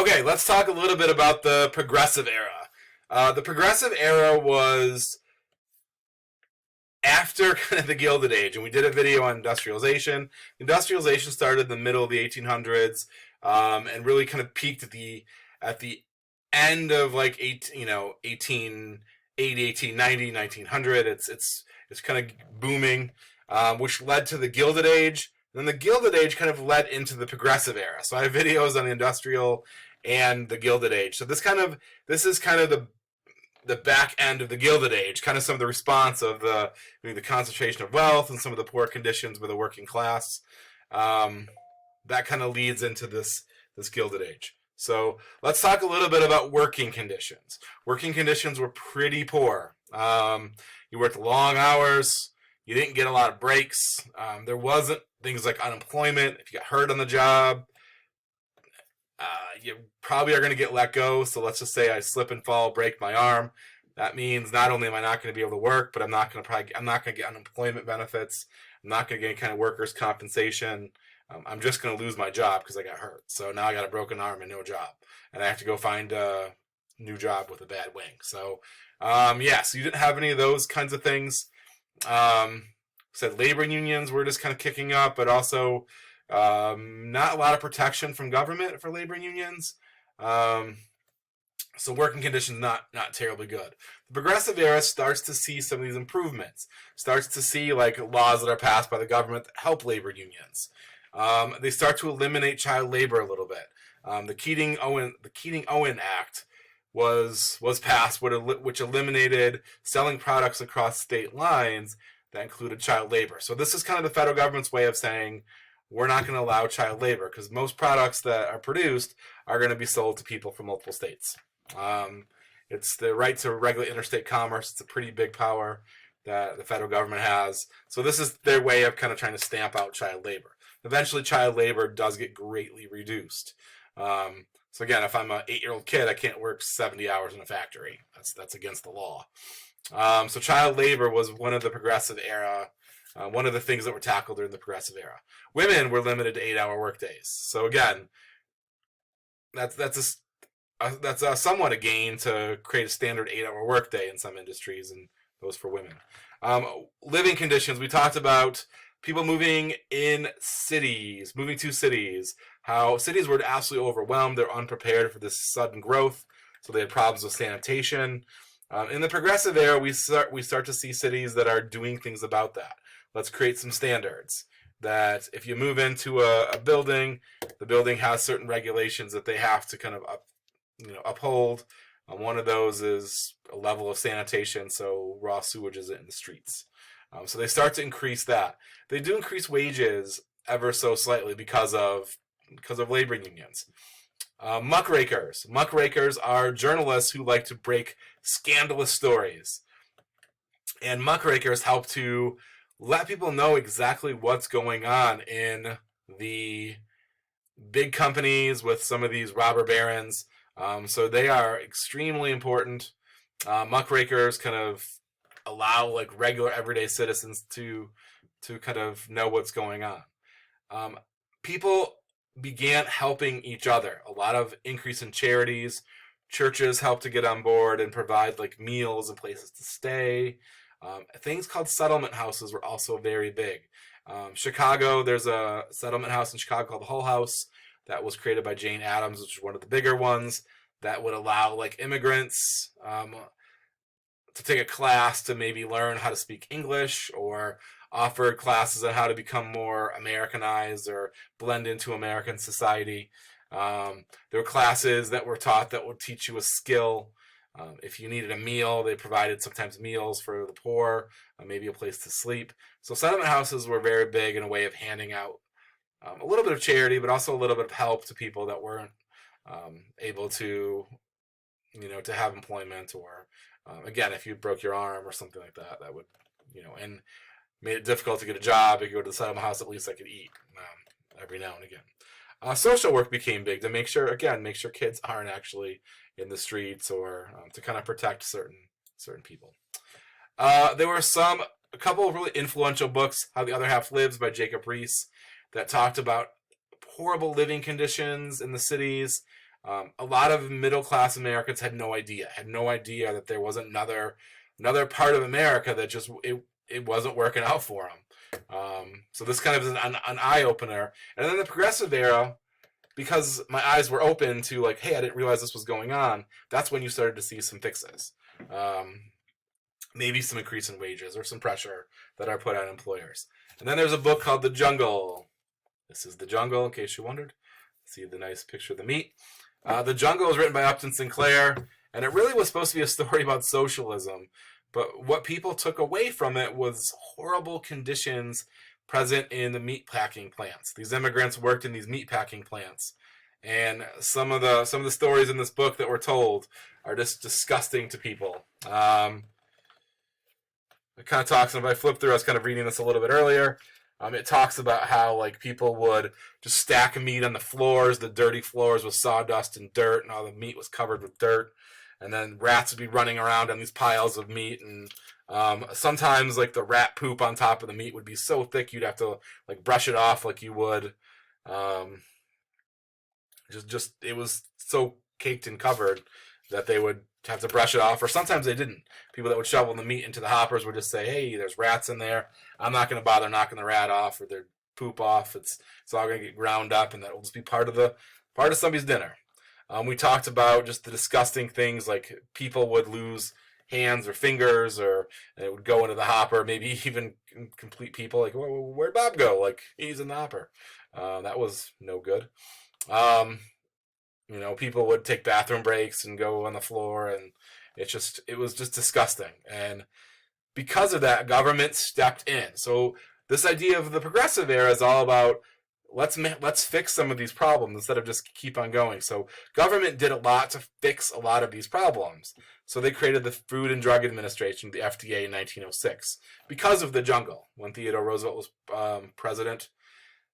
Okay, let's talk a little bit about the Progressive Era. The Progressive Era was after kind of the Gilded Age, and we did a video on industrialization. Industrialization started in the middle of the 1800s, and really kind of peaked at the end of like 1880, 1890, 1900. It's kind of booming, which led to the Gilded Age. Then the Gilded Age kind of led into the Progressive Era. So I have videos on the industrial and the Gilded Age. So this is kind of the back end of the Gilded Age, kind of some of the response of the concentration of wealth and some of the poor conditions with the working class. That kind of leads into this Gilded Age. So let's talk a little bit about working conditions. Working conditions were pretty poor. You worked long hours. You didn't get a lot of breaks. There wasn't things like unemployment. If you got hurt on the job, you probably are going to get let go. So let's just say I slip and fall, break my arm. That means not only am I not going to be able to work, but I'm not going to get unemployment benefits. I'm not going to get any kind of workers' compensation. I'm just going to lose my job because I got hurt. So now I got a broken arm and no job, and I have to go find a new job with a bad wing. So so you didn't have any of those kinds of things. Said labor unions were just kind of kicking up, but also not a lot of protection from government for labor unions. So working conditions not terribly good. The Progressive Era starts to see some of these improvements. Starts to see like laws that are passed by the government that help labor unions. They start to eliminate child labor a little bit. The Keating-Owen Act was passed, which eliminated selling products across state lines that included child labor. So this is kind of the federal government's way of saying we're not going to allow child labor because most products that are produced are going to be sold to people from multiple states. It's the right to regulate interstate commerce. It's a pretty big power that the federal government has. So this is their way of kind of trying to stamp out child labor. Eventually, child labor does get greatly reduced. So again, if I'm an 8-year-old kid, I can't work 70 hours in a factory. That's against the law. So child labor was one of the Progressive Era, one of the things that were tackled during the Progressive Era. Women were limited to 8-hour workdays. So again, that's somewhat a gain to create a standard 8-hour workday in some industries, and those for women. Living conditions, we talked about people moving to cities, how cities were absolutely overwhelmed. They're unprepared for this sudden growth, so they had problems with sanitation. In the Progressive Era, we start to see cities that are doing things about that. Let's create some standards that if you move into a building, the building has certain regulations that they have to kind of uphold. One of those is a level of sanitation, so raw sewage isn't in the streets. So they start to increase that. They do increase wages ever so slightly because of labor unions. Muckrakers. Muckrakers are journalists who like to break scandalous stories. And muckrakers help to let people know exactly what's going on in the big companies with some of these robber barons. So they are extremely important. Muckrakers kind of allow like regular everyday citizens to kind of know what's going on. People began helping each other. A lot of increase in charities. Churches helped to get on board and provide like meals and places to stay. Things called settlement houses were also very big. Chicago, there's a settlement house in Chicago called the Hull House that was created by Jane Addams, which is one of the bigger ones that would allow like immigrants to take a class to maybe learn how to speak English, or offered classes on how to become more Americanized or blend into American society. There were classes that were taught that would teach you a skill. If you needed a meal, they provided sometimes meals for the poor, maybe a place to sleep. So settlement houses were very big in a way of handing out a little bit of charity, but also a little bit of help to people that weren't able to, to have employment, or again, if you broke your arm or something like that, that would, and made it difficult to get a job. If you go to the settlement house, at least I could eat every now and again. Social work became big to make sure kids aren't actually in the streets, or to kind of protect certain people. There were a couple of really influential books, How the Other Half Lives by Jacob Riis, that talked about horrible living conditions in the cities. A lot of middle-class Americans had no idea that there was another part of America that just it wasn't working out for them. So this kind of is an eye-opener. And then the progressive era, because my eyes were open to like, hey, I didn't realize this was going on, that's when you started to see some fixes. Maybe some increase in wages or some pressure that are put on employers. And then there's a book called The Jungle. This is The Jungle, in case you wondered. See the nice picture of the meat. The Jungle was written by Upton Sinclair, and it really was supposed to be a story about socialism. But what people took away from it was horrible conditions present in the meat packing plants. These immigrants worked in these meat packing plants, and some of the stories in this book that were told are just disgusting to people. It kind of talks, and if I flip through, I was kind of reading this a little bit earlier. It talks about how like people would just stack meat on the floors, the dirty floors with sawdust and dirt, and all the meat was covered with dirt. And then rats would be running around on these piles of meat, and sometimes like the rat poop on top of the meat would be so thick you'd have to like brush it off like you would. Just it was so caked and covered that they would have to brush it off, or sometimes they didn't. People that would shovel the meat into the hoppers would just say, hey, there's rats in there. I'm not going to bother knocking the rat off or their poop off. It's all going to get ground up, and that will just be part of somebody's dinner. We talked about just the disgusting things like people would lose hands or fingers, or it would go into the hopper, maybe even complete people. Like, where'd Bob go? Like, he's in the hopper. That was no good. People would take bathroom breaks and go on the floor, and it was just disgusting. And because of that, government stepped in. So this idea of the progressive era is all about let's fix some of these problems instead of just keep on going. So government did a lot to fix a lot of these problems. So they created the Food and Drug Administration, the FDA, in 1906 because of the jungle when Theodore Roosevelt was president.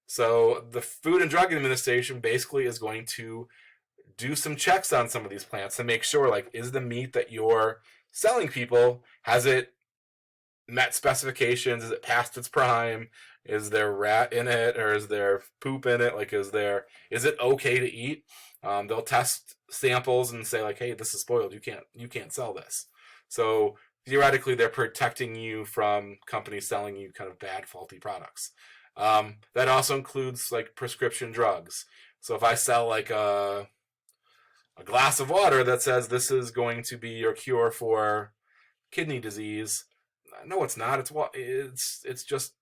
So the Food and Drug Administration basically is going to do some checks on some of these plants to make sure, like, is the meat that you're selling people, has it met specifications? Is it past its prime? Is there rat in it, or is there poop in it? Like, is it okay to eat? They'll test samples and say, like, hey, this is spoiled. You can't sell this. So theoretically, they're protecting you from companies selling you kind of bad, faulty products. That also includes like prescription drugs. So if I sell like a glass of water that says this is going to be your cure for kidney disease, no, it's not. It's just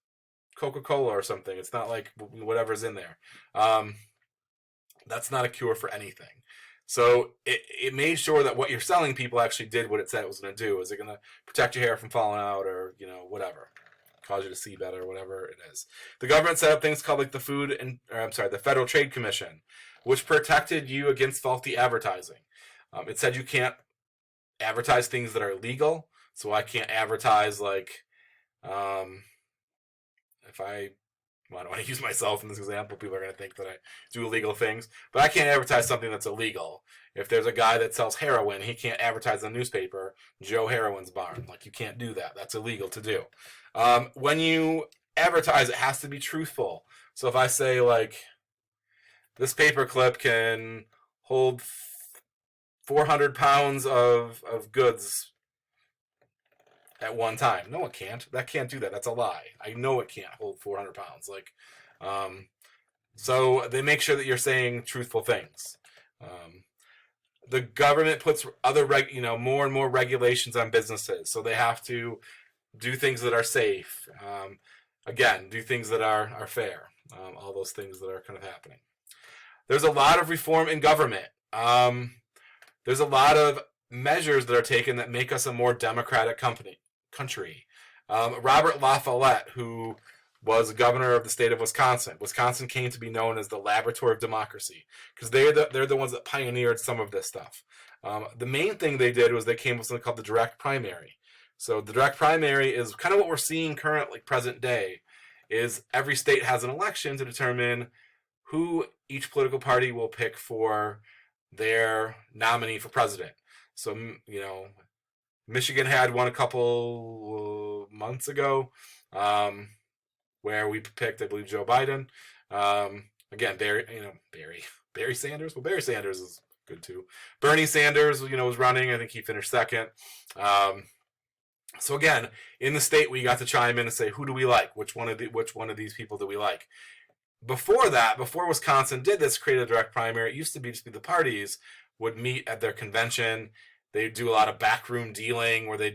Coca-Cola or something. It's not like whatever's in there. That's not a cure for anything. So it made sure that what you're selling people actually did what it said it was going to do. Is it going to protect your hair from falling out, or whatever, cause you to see better, whatever it is. The government set up things called like the the Federal Trade Commission, which protected you against faulty advertising. It said you can't advertise things that are illegal. So I can't advertise like, if I don't want to use myself in this example, people are going to think that I do illegal things, but I can't advertise something that's illegal. If there's a guy that sells heroin, he can't advertise in the newspaper, Joe Heroin's Barn. Like, you can't do that. That's illegal to do. When you advertise, it has to be truthful. So if I say, like, this paper clip can hold 400 pounds of goods at one time. No, it can't. That can't do that. That's a lie. I know it can't hold 400 pounds. Like, so they make sure that you're saying truthful things. The government puts other more and more regulations on businesses, so they have to do things that are safe. Again, do things that are fair. All those things that are kind of happening. There's a lot of reform in government. There's a lot of measures that are taken that make us a more democratic country. Robert La Follette, who was governor of the state of Wisconsin. Wisconsin came to be known as the laboratory of democracy because they're the ones that pioneered some of this stuff. The main thing they did was they came up with something called the direct primary. So the direct primary is kind of what we're seeing currently, present day, is every state has an election to determine who each political party will pick for their nominee for president. So, Michigan had one a couple months ago, where we picked, I believe, Joe Biden. Again, Barry Sanders. Well, Barry Sanders is good too. Bernie Sanders, was running. I think he finished second. So again, in the state, we got to chime in and say, who do we like? Which one of these people do we like? Before that, before Wisconsin did this, create a direct primary, it used to be just the parties would meet at their convention. They'd do a lot of backroom dealing where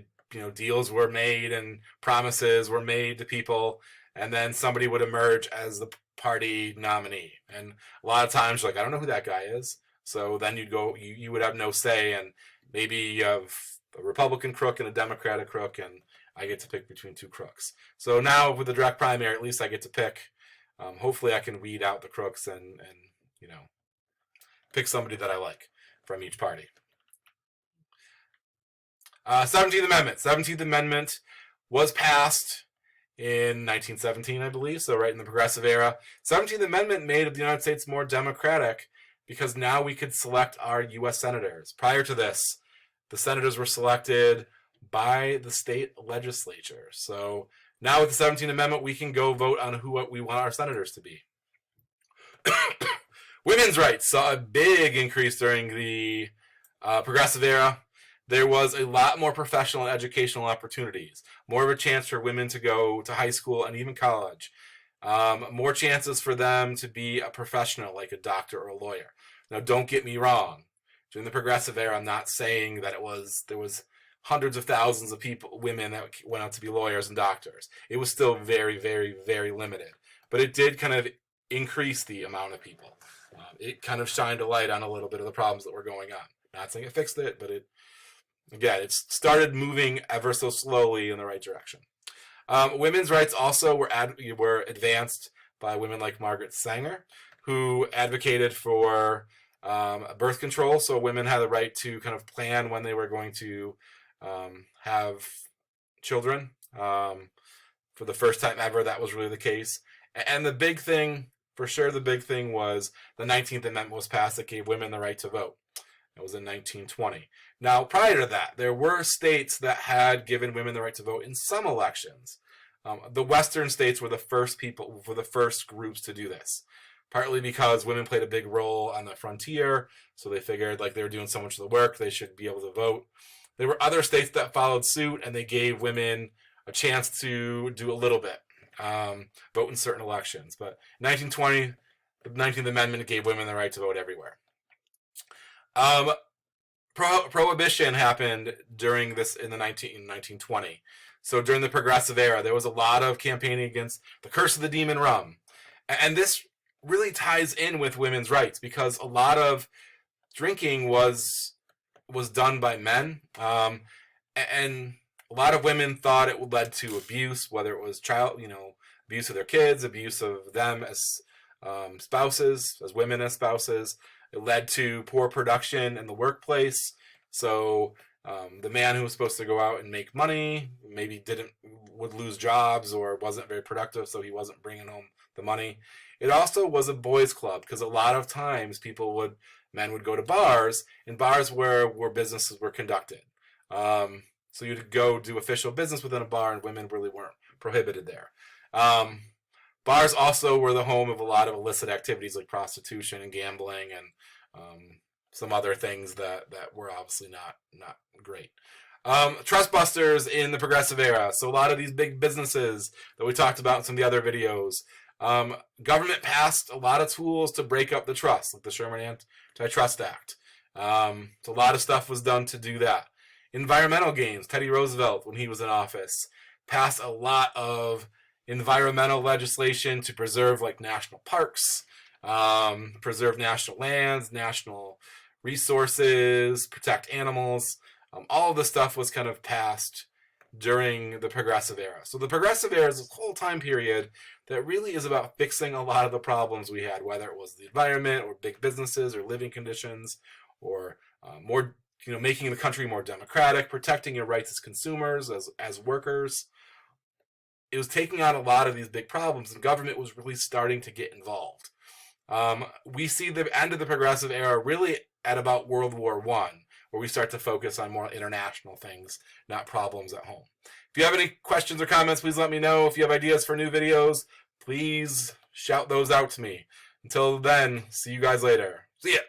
deals were made and promises were made to people, and then somebody would emerge as the party nominee. And a lot of times, I don't know who that guy is. So then you would have no say, and maybe you have a Republican crook and a Democratic crook, and I get to pick between two crooks. So now with the direct primary, at least I get to pick. Hopefully I can weed out the crooks and pick somebody that I like from each party. 17th Amendment. 17th Amendment was passed in 1917, I believe, so right in the Progressive era. 17th Amendment made the United States more democratic because now we could select our U.S. senators. Prior to this, the senators were selected by the state legislature. So now with the 17th Amendment, we can go vote on who we want our senators to be. Women's rights saw a big increase during the Progressive era. There was a lot more professional and educational opportunities, more of a chance for women to go to high school and even college, more chances for them to be a professional like a doctor or a lawyer. Now, don't get me wrong. During the Progressive era, I'm not saying that there was hundreds of thousands of women that went out to be lawyers and doctors. It was still very, very, very limited. But it did kind of increase the amount of people. It kind of shined a light on a little bit of the problems that were going on. Not saying it fixed it, but it started moving ever so slowly in the right direction. Women's rights also were advanced by women like Margaret Sanger, who advocated for birth control, so women had the right to kind of plan when they were going to have children. For the first time ever, that was really the case. And the big thing was the 19th Amendment was passed that gave women the right to vote. It was in 1920. Now, prior to that, there were states that had given women the right to vote in some elections. The Western states were the first groups to do this. Partly because women played a big role on the frontier, so they figured they were doing so much of the work, they should be able to vote. There were other states that followed suit, and they gave women a chance to do a little bit, vote in certain elections. But in 1920, the 19th Amendment gave women the right to vote everywhere. Prohibition happened during this in 1920. So during the Progressive era, there was a lot of campaigning against the curse of the demon rum. And this really ties in with women's rights because a lot of drinking was done by men, and a lot of women thought it led to abuse, whether it was abuse of their kids, abuse of them as spouses, as women as spouses. It led to poor production in the workplace. So the man who was supposed to go out and make money maybe would lose jobs or wasn't very productive, so he wasn't bringing home the money. It also was a boys' club because a lot of times men would go to bars, and bars where businesses were conducted. So you'd go do official business within a bar, and women really weren't prohibited there. Bars also were the home of a lot of illicit activities like prostitution and gambling and some other things that were obviously not great. Trustbusters in the Progressive era. So a lot of these big businesses that we talked about in some of the other videos, government passed a lot of tools to break up the trust, like the Sherman Antitrust Act. So a lot of stuff was done to do that. Environmental gains. Teddy Roosevelt, when he was in office, passed a lot of environmental legislation to preserve national parks, preserve national lands, national resources, protect animals. All of this stuff was kind of passed during the Progressive era. So the Progressive era is this whole time period that really is about fixing a lot of the problems we had, whether it was the environment or big businesses or living conditions or making the country more democratic, protecting your rights as consumers, as workers. It was taking on a lot of these big problems, and government was really starting to get involved. We see the end of the Progressive era really at about World War I, where we start to focus on more international things, not problems at home. If you have any questions or comments, please let me know. If you have ideas for new videos, please shout those out to me. Until then, see you guys later. See ya!